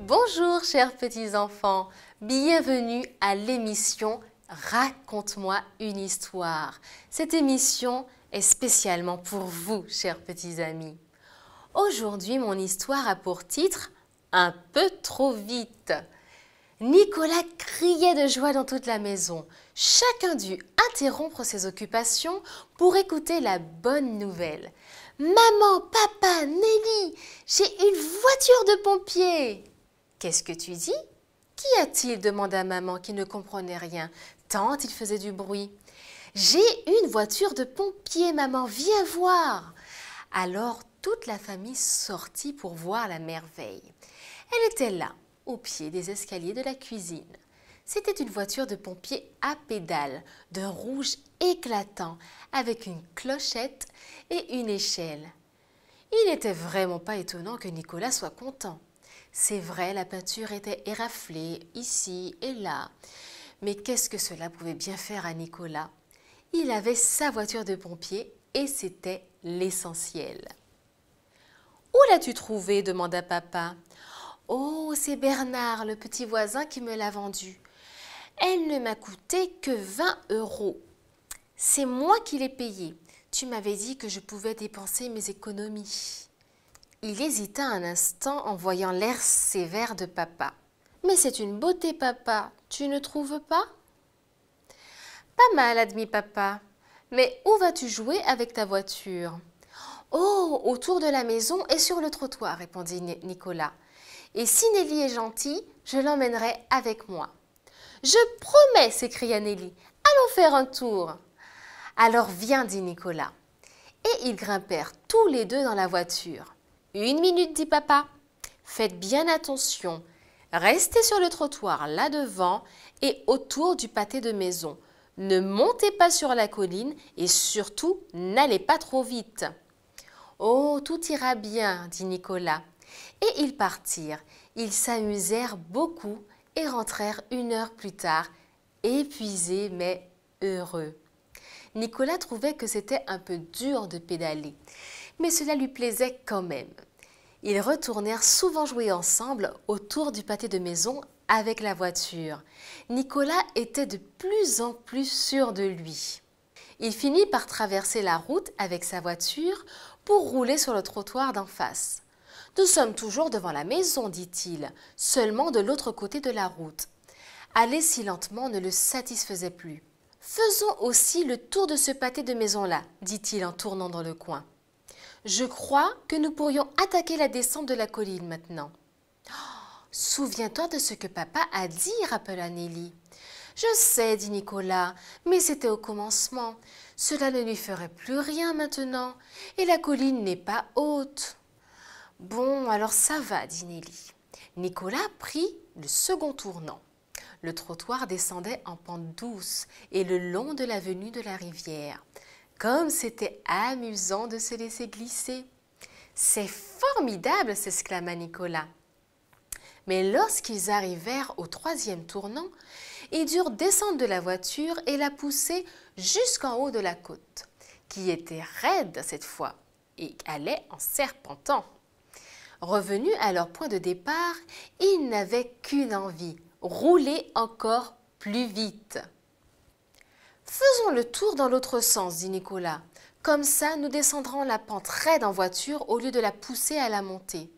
Bonjour chers petits enfants, bienvenue à l'émission Raconte-moi une histoire. Cette émission est spécialement pour vous chers petits amis. Aujourd'hui mon histoire a pour titre Un peu trop vite. Nicolas criait de joie dans toute la maison. Chacun dut interrompre ses occupations pour écouter la bonne nouvelle. Maman, papa, Nelly, j'ai une voiture de pompier. Qu'est-ce que tu dis? Qu'y a-t-il? Demanda maman qui ne comprenait rien, tant il faisait du bruit. J'ai une voiture de pompier, maman, viens voir. Alors toute la famille sortit pour voir la merveille. Elle était là, au pied des escaliers de la cuisine. C'était une voiture de pompier à pédales, d'un rouge éclatant, avec une clochette et une échelle. Il n'était vraiment pas étonnant que Nicolas soit content. C'est vrai, la peinture était éraflée ici et là. Mais qu'est-ce que cela pouvait bien faire à Nicolas? Il avait sa voiture de pompier et c'était l'essentiel. « Où l'as-tu trouvée » demanda papa. « Oh, c'est Bernard, le petit voisin qui me l'a vendue. Elle ne m'a coûté que 20 €. C'est moi qui l'ai payée. Tu m'avais dit que je pouvais dépenser mes économies. » Il hésita un instant en voyant l'air sévère de papa. « Mais c'est une beauté, papa, tu ne trouves pas ?»« Pas mal, admit papa. Mais où vas-tu jouer avec ta voiture ?»« Oh, autour de la maison et sur le trottoir, répondit Nicolas. Et si Nelly est gentille, je l'emmènerai avec moi. »« Je promets, s'écria Nelly. Allons faire un tour. »« Alors viens, dit Nicolas. » Et ils grimpèrent tous les deux dans la voiture. « 1 minute, dit papa. Faites bien attention. Restez sur le trottoir là devant et autour du pâté de maison. Ne montez pas sur la colline et surtout n'allez pas trop vite. »« Oh, tout ira bien, dit Nicolas. » Et ils partirent. Ils s'amusèrent beaucoup et rentrèrent 1 heure plus tard, épuisés mais heureux. Nicolas trouvait que c'était un peu dur de pédaler, mais cela lui plaisait quand même. Ils retournèrent souvent jouer ensemble autour du pâté de maison avec la voiture. Nicolas était de plus en plus sûr de lui. Il finit par traverser la route avec sa voiture pour rouler sur le trottoir d'en face. « Nous sommes toujours devant la maison, dit-il, seulement de l'autre côté de la route. » Aller si lentement ne le satisfaisait plus. « Faisons aussi le tour de ce pâté de maison-là, dit-il en tournant dans le coin. Je crois que nous pourrions attaquer la descente de la colline maintenant. Oh, souviens-toi de ce que papa a dit, rappela Nelly. Je sais, dit Nicolas, mais c'était au commencement. Cela ne lui ferait plus rien maintenant, et la colline n'est pas haute. Bon, alors ça va, dit Nelly. Nicolas prit le second tournant. Le trottoir descendait en pente douce et le long de l'avenue de la rivière. Comme c'était amusant de se laisser glisser. « C'est formidable !» s'exclama Nicolas. Mais lorsqu'ils arrivèrent au 3e tournant, ils durent descendre de la voiture et la pousser jusqu'en haut de la côte, qui était raide cette fois et allait en serpentant. Revenus à leur point de départ, ils n'avaient qu'une envie, rouler encore plus vite. « Faisons le tour dans l'autre sens, dit Nicolas. Comme ça, nous descendrons la pente raide en voiture au lieu de la pousser à la montée. »«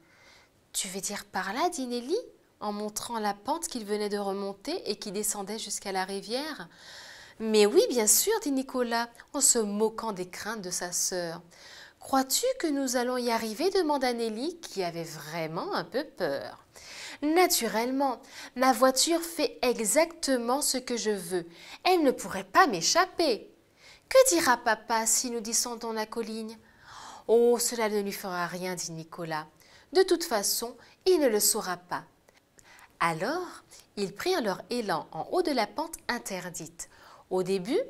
Tu veux dire par là, dit Nelly, en montrant la pente qu'ils venaient de remonter et qui descendait jusqu'à la rivière. »« Mais oui, bien sûr, dit Nicolas, en se moquant des craintes de sa sœur. »« Crois-tu que nous allons y arriver ?» demanda Nelly, qui avait vraiment un peu peur. « Naturellement, ma voiture fait exactement ce que je veux. Elle ne pourrait pas m'échapper. Que dira papa si nous descendons la colline ? » « Oh, cela ne lui fera rien, dit Nicolas. De toute façon, il ne le saura pas. » Alors, ils prirent leur élan en haut de la pente interdite. Au début,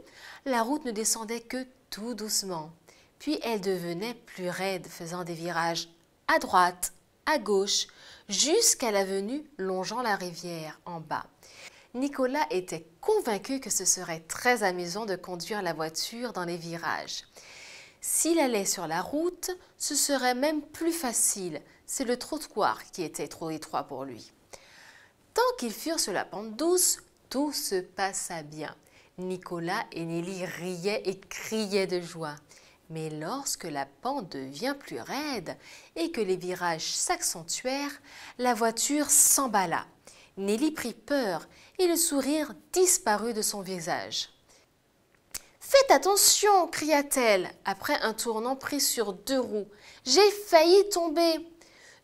la route ne descendait que tout doucement. Puis elle devenait plus raide, faisant des virages à droite, à gauche, jusqu'à l'avenue longeant la rivière en bas. Nicolas était convaincu que ce serait très amusant de conduire la voiture dans les virages. S'il allait sur la route, ce serait même plus facile. C'est le trottoir qui était trop étroit pour lui. Tant qu'ils furent sur la pente douce, tout se passa bien. Nicolas et Nelly riaient et criaient de joie. Mais lorsque la pente devient plus raide et que les virages s'accentuèrent, la voiture s'emballa. Nelly prit peur et le sourire disparut de son visage. « Faites attention !» cria-t-elle après un tournant pris sur 2 roues. « J'ai failli tomber !»«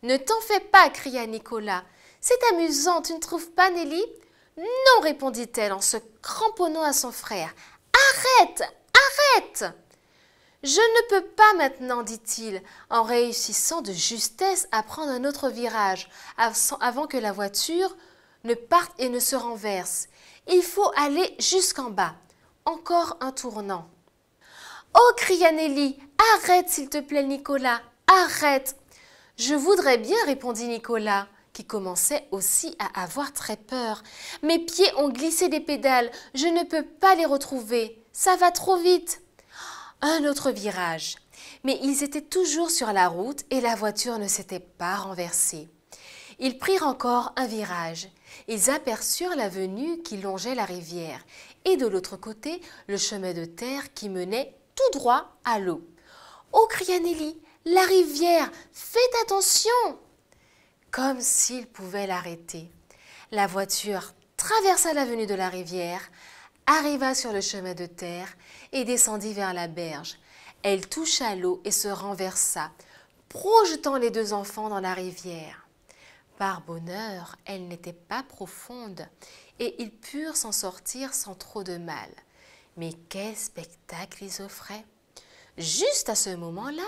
Ne t'en fais pas !» cria Nicolas. « C'est amusant, tu ne trouves pas, Nelly ?»« Non !» répondit-elle en se cramponnant à son frère. « Arrête ! Arrête !»« Je ne peux pas maintenant, dit-il, en réussissant de justesse à prendre un autre virage avant que la voiture ne parte et ne se renverse. Il faut aller jusqu'en bas. Encore un tournant. « Oh !» cria Nelly. « Arrête, s'il te plaît, Nicolas, arrête !»« Je voudrais bien, répondit Nicolas, qui commençait aussi à avoir très peur. « Mes pieds ont glissé des pédales, je ne peux pas les retrouver, ça va trop vite. » Un autre virage. Mais ils étaient toujours sur la route et la voiture ne s'était pas renversée. Ils prirent encore un virage. Ils aperçurent l'avenue qui longeait la rivière et de l'autre côté, le chemin de terre qui menait tout droit à l'eau. « Oh !» cria Nelly, « la rivière, faites attention !» Comme s'ils pouvaient l'arrêter. La voiture traversa l'avenue de la rivière, arriva sur le chemin de terre et descendit vers la berge. Elle toucha l'eau et se renversa, projetant les 2 enfants dans la rivière. Par bonheur, elle n'était pas profonde et ils purent s'en sortir sans trop de mal. Mais quel spectacle ils offraient! Juste à ce moment-là,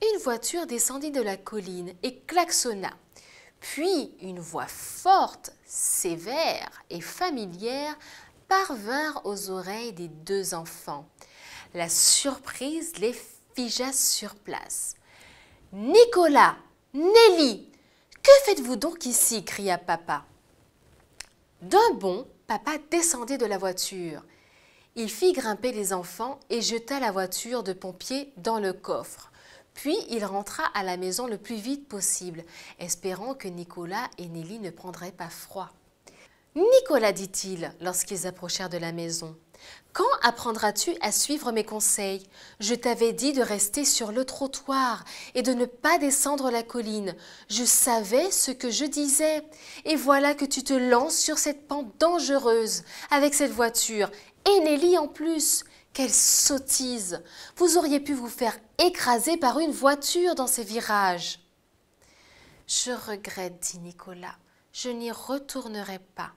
une voiture descendit de la colline et klaxonna. Puis une voix forte, sévère et familière parvinrent aux oreilles des 2 enfants. La surprise les figea sur place. « Nicolas, Nelly, que faites-vous donc ici ?» cria papa. D'un bond, papa descendit de la voiture. Il fit grimper les enfants et jeta la voiture de pompier dans le coffre. Puis il rentra à la maison le plus vite possible, espérant que Nicolas et Nelly ne prendraient pas froid. « Nicolas, dit-il, lorsqu'ils approchèrent de la maison, « quand apprendras-tu à suivre mes conseils? Je t'avais dit de rester sur le trottoir et de ne pas descendre la colline. Je savais ce que je disais. Et voilà que tu te lances sur cette pente dangereuse avec cette voiture. Et Nelly en plus. Quelle sottise! Vous auriez pu vous faire écraser par une voiture dans ces virages. »« Je regrette, dit Nicolas. Je n'y retournerai pas. »«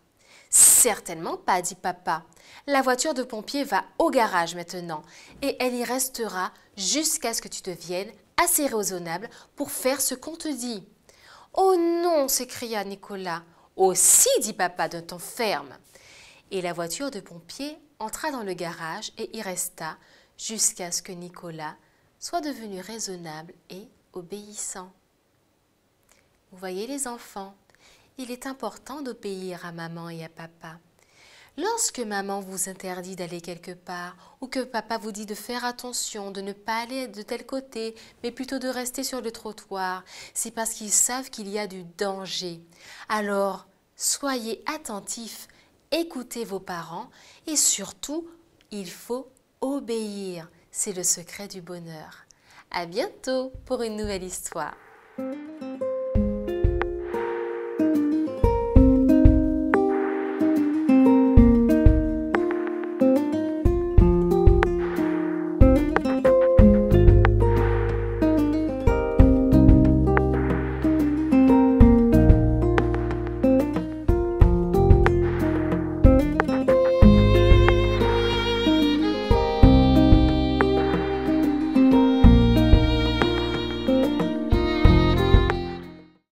Certainement pas, dit papa. La voiture de pompier va au garage maintenant et elle y restera jusqu'à ce que tu deviennes assez raisonnable pour faire ce qu'on te dit. »« Oh non !» s'écria Nicolas. « Oh si !» dit papa d'un ton ferme. Et la voiture de pompier entra dans le garage et y resta jusqu'à ce que Nicolas soit devenu raisonnable et obéissant. Vous voyez les enfants, il est important d'obéir à maman et à papa. Lorsque maman vous interdit d'aller quelque part ou que papa vous dit de faire attention, de ne pas aller de tel côté, mais plutôt de rester sur le trottoir, c'est parce qu'ils savent qu'il y a du danger. Alors, soyez attentifs, écoutez vos parents et surtout, il faut obéir. C'est le secret du bonheur. À bientôt pour une nouvelle histoire.